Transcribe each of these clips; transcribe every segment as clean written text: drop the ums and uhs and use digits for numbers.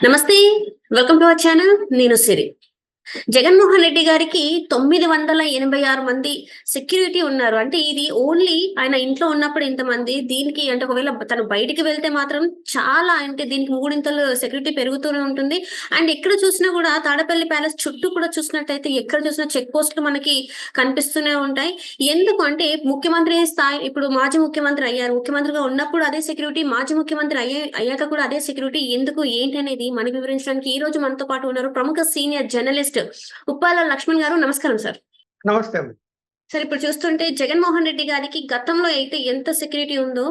నమస్తే. Welcome to our channel. నేను సిరి. జగన్మోహన్ రెడ్డి గారికి 986 మంది సెక్యూరిటీ ఉన్నారు. అంటే ఇది ఓన్లీ ఆయన ఇంట్లో ఉన్నప్పుడు ఇంతమంది. దీనికి అంటే ఒకవేళ తను బయటికి వెళ్తే మాత్రం చాలా అంటే దీనికి మూడింతలు సెక్యూరిటీ పెరుగుతూనే ఉంటుంది. అండ్ ఎక్కడ చూసినా కూడా తాడేపల్లి ప్యాలెస్ చుట్టూ కూడా చూసినట్టయితే ఎక్కడ చూసినా చెక్ పోస్టులు మనకి కనిపిస్తూనే ఉంటాయి. ఎందుకు అంటే ముఖ్యమంత్రి స్థాయి ఇప్పుడు మాజీ ముఖ్యమంత్రి అయ్యారు. ముఖ్యమంత్రిగా ఉన్నప్పుడు అదే సెక్యూరిటీ, మాజీ ముఖ్యమంత్రి అయ్యాక కూడా అదే సెక్యూరిటీ. ఎందుకు ఏంటి అనేది మనకు వివరించడానికి ఈ రోజు మనతో పాటు ఉన్నారు ప్రముఖ సీనియర్ జర్నలిస్ట్ ఉప్పాల లక్ష్మణ్ గారు. నమస్కారం సార్. నమస్తే. సార్, ఇప్పుడు చూస్తుంటే జగన్మోహన్ రెడ్డి గారికి గతంలో అయితే ఎంత సెక్యూరిటీ ఉందో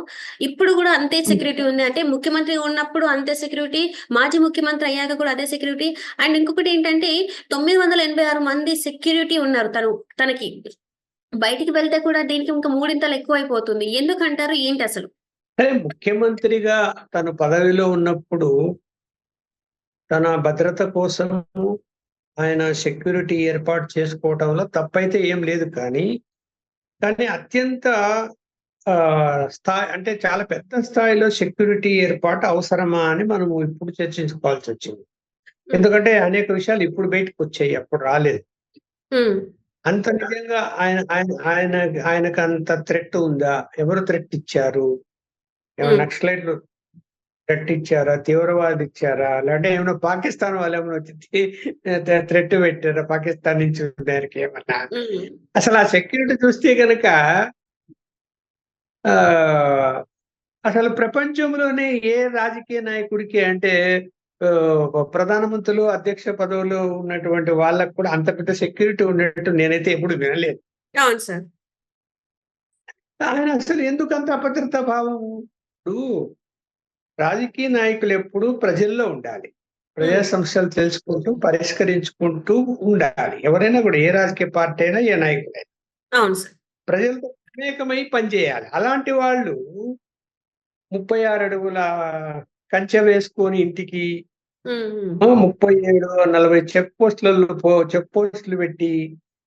ఇప్పుడు కూడా అంతే సెక్యూరిటీ ఉంది. అంటే ముఖ్యమంత్రి ఉన్నప్పుడు అంతే సెక్యూరిటీ, మాజీ ముఖ్యమంత్రి అయ్యాక కూడా అదే సెక్యూరిటీ. అండ్ ఇంకొకటి ఏంటంటే 986 మంది సెక్యూరిటీ ఉన్నారు తనకి. బయటికి వెళ్తే కూడా దీనికి ఇంకా మూడింతలు ఎక్కువైపోతుంది. ఎందుకంటారు? ఏంటి అసలు? ముఖ్యమంత్రిగా తను పదవిలో ఉన్నప్పుడు తన భద్రత కోసం ఆయన సెక్యూరిటీ ఏర్పాటు చేసుకోవటంలో తప్పైతే ఏం లేదు. కానీ అత్యంత స్థాయి అంటే చాలా పెద్ద స్థాయిలో సెక్యూరిటీ ఏర్పాటు అవసరమా అని మనము ఇప్పుడు చర్చించుకోవాల్సి వచ్చింది. ఎందుకంటే అనేక విషయాలు ఇప్పుడు బయటకు వచ్చాయి, అప్పుడు రాలేదు. అంత నిజంగా ఆయనకు అంత థ్రెట్ ఉందా? ఎవరు థ్రెట్ ఇచ్చారు? నక్సలైట్లు థ్రెట్ ఇచ్చారా? తీవ్రవాది ఇచ్చారా? లేదంటే ఏమైనా పాకిస్తాన్ వాళ్ళు ఏమైనా వచ్చి థ్రెట్ పెట్టారా? పాకిస్తాన్ నుంచి దానికి ఏమన్నా? అసలు ఆ సెక్యూరిటీ చూస్తే కనుక అసలు ప్రపంచంలోనే ఏ రాజకీయ నాయకుడికి అంటే ప్రధానమంత్రులు, అధ్యక్ష పదవులు ఉన్నటువంటి వాళ్ళకు కూడా అంత పెద్ద సెక్యూరిటీ ఉన్నట్టు నేనైతే ఎప్పుడు వినలేదు. అవును సార్. ఆయన అసలు ఎందుకు అంత అభద్రతా భావము? ఇప్పుడు రాజకీయ నాయకులు ఎప్పుడు ప్రజల్లో ఉండాలి, ప్రజా సమస్యలు తెలుసుకుంటూ పరిష్కరించుకుంటూ ఉండాలి. ఎవరైనా కూడా, ఏ రాజకీయ పార్టీ అయినా, ఏ నాయకుడైనా ప్రజలతో అనేకమై పనిచేయాలి. అలాంటి వాళ్ళు 36 అడుగుల కంచె వేసుకొని ఇంటికి 37-40 చెక్ పోస్టులు పెట్టి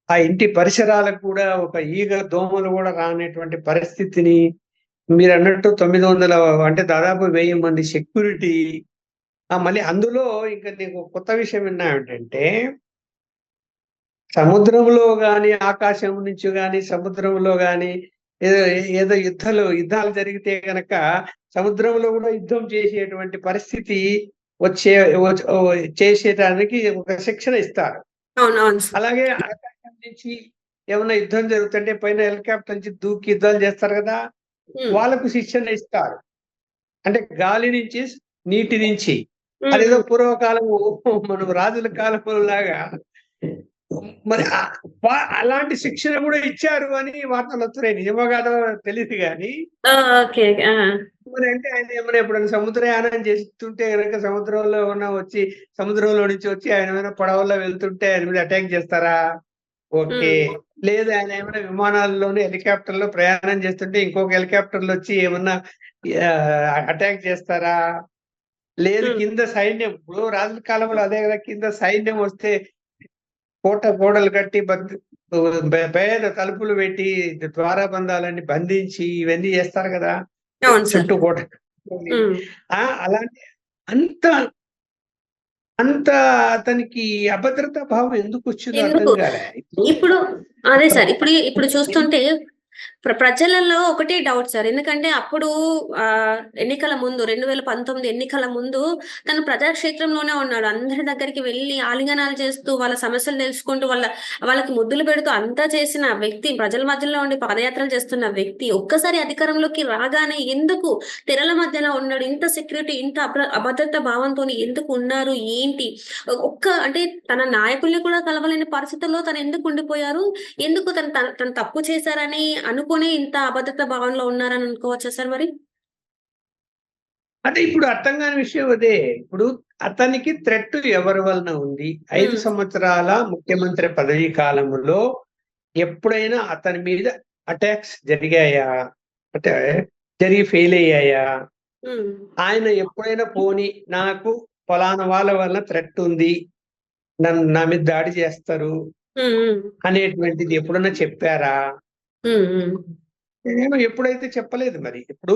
ఆ ఇంటి పరిసరాలకు కూడా ఒక ఈగ దోమలు కూడా రానటువంటి పరిస్థితిని, మీరు అన్నట్టు 900 అంటే దాదాపు 1000 మంది సెక్యూరిటీ. మళ్ళీ అందులో ఇంకా నీకు కొత్త విషయం విన్నా ఏంటంటే, సముద్రంలో గాని, ఆకాశం నుంచి గాని, సముద్రంలో గాని ఏదో యుద్ధాలు జరిగితే గనక సముద్రంలో కూడా యుద్ధం చేసేటువంటి పరిస్థితి చేసేటానికి ఒక శిక్షణ ఇస్తారు. అలాగే ఆకాశం నుంచి ఏమన్నా యుద్ధం జరుగుతుంటే పైన హెలికాప్టర్ నుంచి దూకి యుద్ధాలు చేస్తారు కదా, వాళ్ళకు శిక్షణ ఇస్తారు. అంటే గాలి నుంచి, నీటి నుంచి. అదేదో పూర్వకాలము మనం రాజుల కాలంలో లాగా మరి అలాంటి శిక్షణ కూడా ఇచ్చారు అని వార్తలు వస్తున్నాయి. నిజమో కాదో తెలియదు కానీ మరి అంటే ఆయన ఏమైనా ఎప్పుడైనా సముద్రయానం చేస్తుంటే కనుక సముద్రంలో నుంచి వచ్చి ఆయన ఏమైనా పడవల్లో వెళ్తుంటే ఆయన మీద అటాక్ చేస్తారా? ఓకే. లేదు, ఆయన ఏమైనా విమానాల్లోనే హెలికాప్టర్లో ప్రయాణం చేస్తుంటే ఇంకొక హెలికాప్టర్లు వచ్చి ఏమన్నా అటాక్ చేస్తారా? లేదు, కింద సైన్యం, ఇప్పుడు రాజుల కాలంలో అదే కదా, కింద సైన్యం వస్తే గోడలు కట్టి పేద తలుపులు పెట్టి ద్వారబంధాలన్నీ బంధించి ఇవన్నీ చేస్తారు కదా చుట్టూ కోట. అలాంటి అంత అతనికి అభద్రతా భావం ఎందుకు వచ్చిందో అర్థం కాలే. ఇప్పుడు అదే సార్, ఇప్పుడు చూస్తుంటే ప్రజలలో ఒకటే డౌట్ సార్. ఎందుకంటే అప్పుడు ఎన్నికల ముందు 2019 ఎన్నికల ముందు తను ప్రజాక్షేత్రంలోనే ఉన్నాడు. అందరి దగ్గరికి వెళ్ళి ఆలింగనాలు చేస్తూ, వాళ్ళ సమస్యలు తెలుసుకుంటూ, వాళ్ళకి ముద్దులు పెడుతూ అంతా చేసిన వ్యక్తి, ప్రజల మధ్యలో ఉండి పాదయాత్రలు చేస్తున్న వ్యక్తి, ఒక్కసారి అధికారంలోకి రాగానే ఎందుకు తెరల మధ్యలో ఉన్నాడు? ఇంత సెక్యూరిటీ, ఇంత అభద్రతా భావంతో ఎందుకు ఉన్నారు? ఏంటి? అంటే తన నాయకుల్ని కూడా కలవలేని పరిస్థితుల్లో తను ఎందుకు ఉండిపోయారు? ఎందుకు తను తప్పు చేశారని అనుకుని ఇంత అభద్రతా భావంలో ఉన్నారని అనుకోవచ్చా సార్ మరి? అంటే ఇప్పుడు అర్థం కాని విషయం అదే. ఇప్పుడు అతనికి థ్రెట్ ఎవరి వలన ఉంది? 5 సంవత్సరాల ముఖ్యమంత్రి పదవీ కాలంలో ఎప్పుడైనా అతని మీద అటాక్స్ జరిగాయా? అంటే జరిగి ఫెయిల్ అయ్యాయా? ఆయన ఎప్పుడైనా పోని నాకు ఫలానా వాళ్ళ వలన థ్రెట్ ఉంది, నా మీద దాడి చేస్తారు అనేటువంటిది ఎప్పుడన్నా చెప్పారా? ఎప్పుడైతే చెప్పలేదు. మరి ఇప్పుడు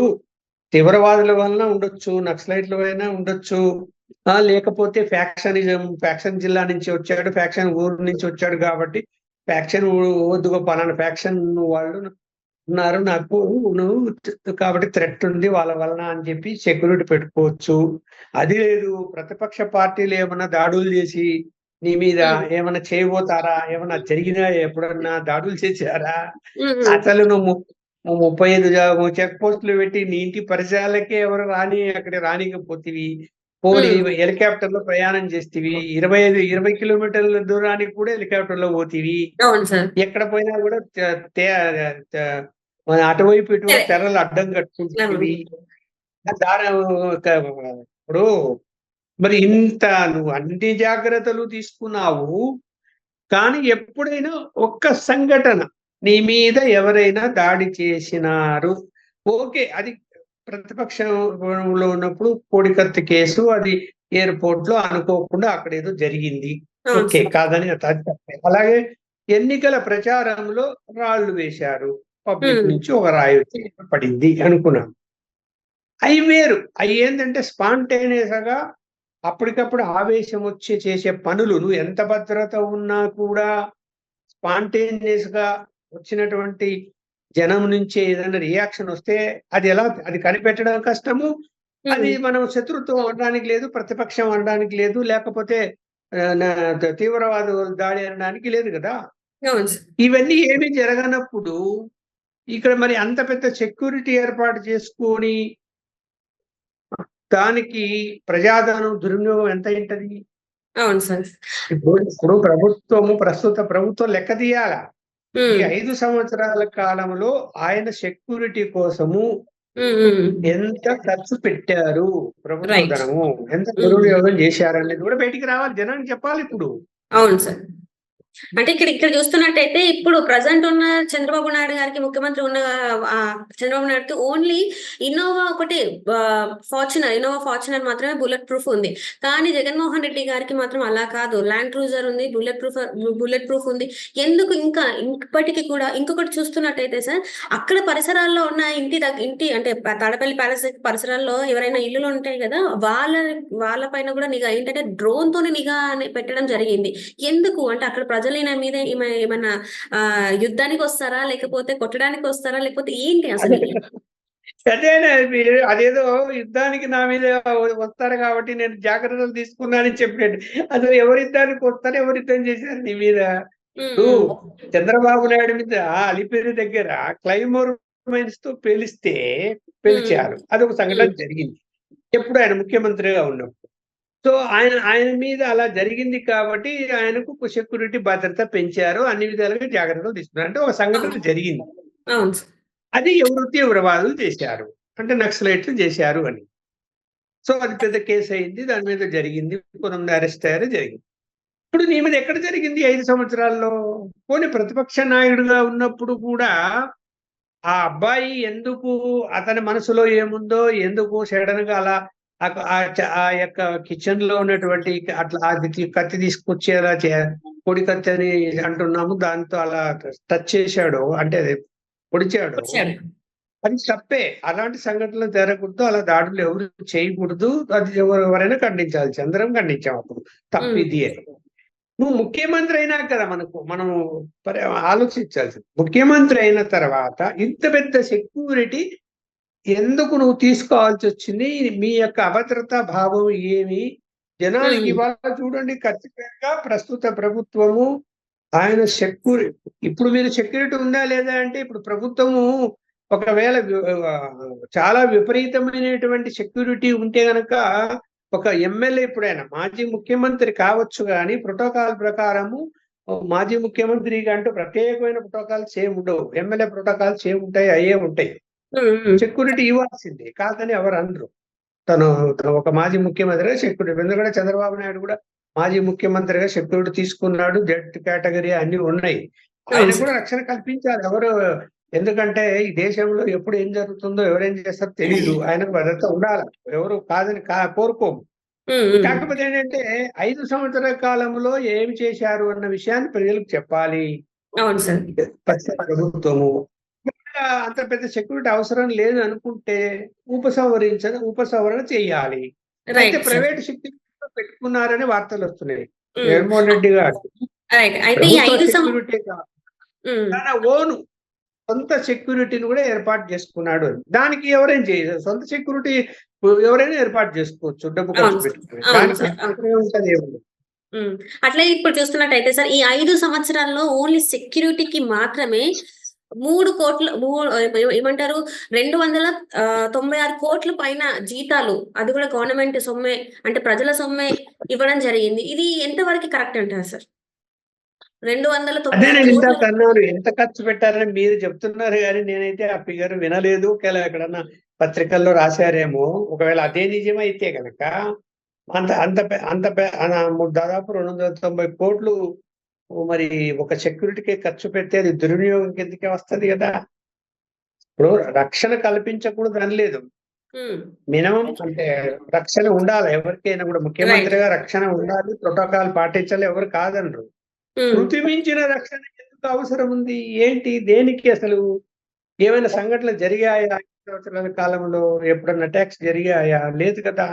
తీవ్రవాదుల వలన ఉండొచ్చు, నక్సలైట్ల వలన ఉండొచ్చు, లేకపోతే ఫ్యాక్షన్ జిల్లా నుంచి వచ్చాడు, ఫ్యాక్షన్ ఊరు నుంచి వచ్చాడు కాబట్టి ఫ్యాక్షన్ వద్దుగో పలానా ఫ్యాక్షన్ వాళ్ళు ఉన్నారు నాకు కాబట్టి థ్రెట్ ఉంది వాళ్ళ వలన అని చెప్పి సెక్యూరిటీ పెట్టుకోవచ్చు. అది లేదు ప్రతిపక్ష పార్టీలు ఏమన్నా దాడులు చేసి నీ మీద ఏమన్నా చేయబోతారా, ఏమన్నా జరిగినా ఎప్పుడన్నా దాడులు చేశారా, అసలు నువ్వు 35 చెక్ పోస్టులు పెట్టి నీ ఇంటి పరిసరాలకే ఎవరు అక్కడ రానికపోతివి, పోనీ హెలికాప్టర్ లో ప్రయాణం చేస్తేవి, 20 కిలోమీటర్ల దూరానికి కూడా హెలికాప్టర్ లో పోతీవి, ఎక్కడ పోయినా కూడా అటువైపు ఇటువైపు తెరలు అడ్డం కట్టుకుంటువి. ఇప్పుడు మరి ఇంత నువ్వు అన్ని జాగ్రత్తలు తీసుకున్నావు, కానీ ఎప్పుడైనా ఒక్క సంఘటన నీ మీద ఎవరైనా దాడి చేసినారు, ఓకే అది ప్రతిపక్షంలో ఉన్నప్పుడు కోడికత్తి కేసు, అది ఎయిర్పోర్ట్ లో అనుకోకుండా అక్కడ ఏదో జరిగింది, ఓకే కాదని అలాగే ఎన్నికల ప్రచారంలో రాళ్లు వేశారు, పబ్లిక్ నుంచి ఒక రాయి వచ్చి పడింది అనుకున్నాను. అవి వేరు. అవి ఏంటంటే స్పాంటేనియస్ గా అప్పటికప్పుడు ఆవేశం వచ్చి చేసే పనులు, నువ్వు ఎంత భద్రత ఉన్నా కూడా స్పాంటేనియస్ గా వచ్చినటువంటి జనం నుంచి ఏదైనా రియాక్షన్ వస్తే అది కనిపెట్టడం కష్టము. అది మనం శత్రుత్వం అనడానికి లేదు, ప్రతిపక్షం అనడానికి లేదు, లేకపోతే తీవ్రవాదులు దాడి అనడానికి లేదు కదా. ఇవన్నీ ఏమి జరగనప్పుడు ఇక్కడ మరి అంత పెద్ద సెక్యూరిటీ ఏర్పాటు చేసుకొని దానికి ప్రజాధనం దుర్వినియోగం ఎంత ఏంటది? అవును సార్. ఇప్పుడు ప్రస్తుత ప్రభుత్వం లెక్క తీయాల. ఈ 5 సంవత్సరాల కాలంలో ఆయన సెక్యూరిటీ కోసము ఎంత ఖర్చు పెట్టారు, ప్రభుత్వ ధనము ఎంత దుర్వినియోగం చేశారనేది కూడా బయటికి రావాలి, జనానికి చెప్పాలి ఇప్పుడు. అవును సార్. అంటే ఇక్కడ చూస్తున్నట్టయితే ఇప్పుడు ప్రజెంట్ ఉన్న చంద్రబాబు నాయుడు గారికి, ముఖ్యమంత్రి ఉన్న చంద్రబాబు నాయుడుకి ఓన్లీ ఇన్నోవా ఒకటి, ఇన్నోవా ఫార్చునర్ మాత్రమే బుల్లెట్ ప్రూఫ్ ఉంది. కానీ జగన్మోహన్ రెడ్డి గారికి మాత్రం అలా కాదు, ల్యాండ్ క్రూజర్ ఉంది, బుల్లెట్ ప్రూఫ్ ఉంది. ఎందుకు ఇప్పటికీ కూడా ఇంకొకటి చూస్తున్నట్టయితే సార్, అక్కడ పరిసరాల్లో ఉన్న ఇంటి అంటే తాడపల్లి ప్యాలెస్ పరిసరాల్లో ఎవరైనా ఇల్లులు ఉంటాయి కదా, వాళ్ళ పైన కూడా నిఘా, ఏంటంటే డ్రోన్ తోనే నిఘా పెట్టడం జరిగింది. ఎందుకు అంటే అక్కడ ప్రజలు మీద ఏమైనా యుద్ధానికి వస్తారా, లేకపోతే కొట్టడానికి వస్తారా, లేకపోతే ఏంటి అసలు? అదేనా అదేదో యుద్ధానికి నా మీద వస్తారు కాబట్టి నేను జాగ్రత్తలు తీసుకున్నానని చెప్పాడు. అసలు ఎవరి యుద్ధానికి వస్తారు, ఎవరి యుద్ధం చేశారు నీ మీద? చంద్రబాబు నాయుడు మీద అలిపిరి దగ్గర క్లైమోర్ మైన్స్ తో పేల్చారు, అదొక సంఘటన జరిగింది ఎప్పుడు ఆయన ముఖ్యమంత్రిగా ఉన్నప్పుడు. సో ఆయన మీద అలా జరిగింది కాబట్టి ఆయనకు సెక్యూరిటీ భద్రత పెంచారు, అన్ని విధాలుగా జాగ్రత్తలు తీసుకున్నారు. అంటే ఒక సంఘటన జరిగింది, అది ఎవరు తీవ్రవాదులు చేశారు, అంటే నక్సలైట్లు చేశారు అని. సో అది పెద్ద కేసు అయింది, దాని మీద జరిగింది, కొంతమంది అరెస్ట్ అయ్యారు, జరిగింది. ఇప్పుడు నీ మీద ఎక్కడ జరిగింది 5 సంవత్సరాల్లో? పోనీ ప్రతిపక్ష నాయకుడిగా ఉన్నప్పుడు కూడా ఆ అబ్బాయి ఎందుకు, అతని మనసులో ఏముందో, ఎందుకు సడన్ గా అలా ఆ యొక్క కిచెన్ లో ఉన్నటువంటి అట్లా కత్తి తీసుకొచ్చేలా పొడి కత్తి అని అంటున్నాము, దాంతో అలా టచ్ చేశాడు, అంటే పొడిచాడు, అది తప్పే. అలాంటి సంఘటనలు జరగకూడదు, అలా దాడులు ఎవరు చేయకూడదు, అది ఎవరైనా ఖండించాలి, అందరం ఖండించాం అప్పుడు, తప్పిది అని. నువ్వు ముఖ్యమంత్రి అయినా కదా మనం ఆలోచించాల్సింది. ముఖ్యమంత్రి అయిన తర్వాత ఇంత పెద్ద సెక్యూరిటీ ఎందుకు నువ్వు తీసుకోవాల్సి వచ్చింది? మీ యొక్క అభద్రతా భావం ఏమి? జనానికి ఇవాళ చూడండి, ఖచ్చితంగా ప్రస్తుత ప్రభుత్వము ఆయన ఇప్పుడు మీరు సెక్యూరిటీ ఉందా లేదా అంటే, ఇప్పుడు ప్రభుత్వము ఒకవేళ చాలా విపరీతమైనటువంటి సెక్యూరిటీ ఉంటే గనక ఒక ఎమ్మెల్యే ఎప్పుడైనా మాజీ ముఖ్యమంత్రి కావచ్చు, కానీ ప్రోటోకాల్ ప్రకారము మాజీ ముఖ్యమంత్రికి అంటూ ప్రత్యేకమైన ప్రోటోకాల్స్ ఏమి ఉండవు, ఎమ్మెల్యే ప్రోటోకాల్స్ ఏమి ఉంటాయి, అయ్యే ఉంటాయి. సెక్యూరిటీ ఇవ్వాల్సిందే కాదని ఎవరు అనరు. తను ఒక మాజీ ముఖ్యమంత్రిగా సెక్యూరిటీ, ఎందుకంటే చంద్రబాబు నాయుడు కూడా మాజీ ముఖ్యమంత్రిగా సెక్యూరిటీ తీసుకున్నాడు, జెడ్ కేటగిరీ అన్ని ఉన్నాయి, ఆయన కూడా రక్షణ కల్పించాలి ఎవరు. ఎందుకంటే ఈ దేశంలో ఎప్పుడు ఏం జరుగుతుందో ఎవరేం చేస్తారో తెలియదు, ఆయనకు భద్రత ఉండాలి, ఎవరు కాదని కోరుకోము. కాకపోతే ఏంటంటే 5 సంవత్సరాల కాలంలో ఏమి చేశారు అన్న విషయాన్ని ప్రజలకు చెప్పాలి. ప్రభుత్వము అంత పెద్ద సెక్యూరిటీ అవసరం లేదు అనుకుంటే ఉపసంహరణ చేయాలి. అయితే ప్రైవేట్ శక్తి పెట్టుకున్నారని వార్తలు వస్తున్నాయి. ఉమ్. జగన్మోహన్ రెడ్డి గారు రైట్. అయితే ఈ ప్రభుత్వ 5 సెక్యూరిటీ కాదు, ఉమ్. తన ఓన్ సొంత సెక్యూరిటీని కూడా ఏర్పాటు చేసుకున్నాడు. దానికి ఎవరైనా చేయలేదు. సొంత సెక్యూరిటీ ఎవరైనా ఏర్పాటు చేసుకోవచ్చు డబ్బు ఖర్చు అవును సార్. పెట్టుకుని. అవును దానికి సార్. అవును. అభ్యంతరం ఏముంటది? ఏముండదు. అట్లే ఇప్పుడు చూస్తున్నట్టయితే సార్, ఈ 5 సంవత్సరాల్లో ఓన్లీ సెక్యూరిటీకి మాత్రమే 3 కోట్ల ఏమంటారు 296 కోట్ల పైన జీతాలు, అది కూడా గవర్నమెంట్ సొమ్మే, అంటే ప్రజల సొమ్మే ఇవ్వడం జరిగింది. ఇది ఎంత వరకు కరెక్ట్ అంటారు సార్? అదే 296 నేను ఇందాక కోట్లు. అన్నాను, ఎంత ఖర్చు పెట్టారని మీరు చెప్తున్నారు కానీ నేనైతే ఆ ఫిగర్ వినలేదు. ఒకవేళ ఎక్కడన్నా పత్రికల్లో రాశారేమో. ఒకవేళ అదే నిజమైతే గనక అంత అంత పె- అంత పె- దాదాపు 290 కోట్లు మరి ఒక సెక్యూరిటీకి ఖర్చు పెడితే అది దుర్వినియోగం కిందకే వస్తది కదా. ఇప్పుడు రక్షణ కల్పించకూడదు అని లేదు. ఉమ్. మినిమం అంటే రక్షణ ఉండాలి ఎవరికైనా కూడా. రైట్. ముఖ్యమంత్రిగా రక్షణ ఉండాలి, ప్రోటోకాల్ పాటించాలి, ఎవరు కాదనరు. శృతి మించిన రక్షణ ఎందుకు అవసరం ఉంది? ఏంటి? దేనికి అసలు? ఏమైనా సంఘటనలు జరిగాయా 5 సంవత్సరాల కాలంలో? ఎప్పుడన్నా అటాక్స్ జరిగాయా? లేదు కదా.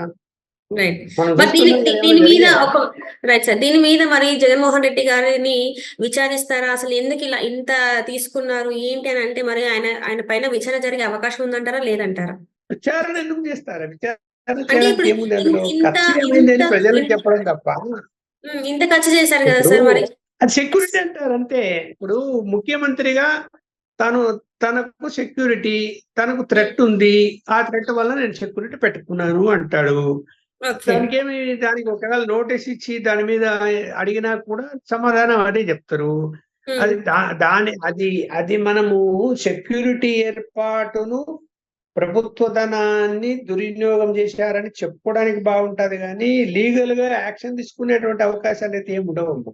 రైట్. మనం మరి చూస్తున్నాం కదా, దీని ఏమైనా మీద జరిగాయా? Right sir. దీని మీద మరి జగన్మోహన్ రెడ్డి గారిని విచారిస్తారా? అసలు ఎందుకు ఇలా ఇంత తీసుకున్నారు ఏంటి అని అంటే, మరి ఆయన పైన విచారణ జరిగే అవకాశం ఉందంటారా? లేదంటారా? విచారణ ఎందుకు చేస్తారు? విచారణ అంటే చేయడానికి ఇప్పుడు ఏముంది అందులో? ఇంత ఖర్చు ఇంత ఏమైందని ప్రజలకు ఇంత చెప్పడం తప్ప. ఇంత ఖర్చు చేశారు కదా ఇప్పుడు సార్ మరి. అది సెక్యూరిటీ అంటారు అంతే. ఇప్పుడు ముఖ్యమంత్రిగా తను తనకు సెక్యూరిటీ, తనకు థ్రెట్ ఉంది, ఆ థ్రెట్ వల్ల నేను సెక్యూరిటీ పెట్టుకున్నాను అంటాడు. ఓకే. దానికి ఒకవేళ నోటీస్ ఇచ్చి దాని మీద అడిగినా కూడా సమాధానం అదే చెప్తారు. అది అది మనము సెక్యూరిటీ ఏర్పాటును ప్రభుత్వ ధనాన్ని దుర్వినియోగం చేశారని చెప్పుకోవడానికి బాగుంటది కానీ లీగల్ గా యాక్షన్ తీసుకునేటువంటి అవకాశాలు అయితే ఏమి ఉండవు.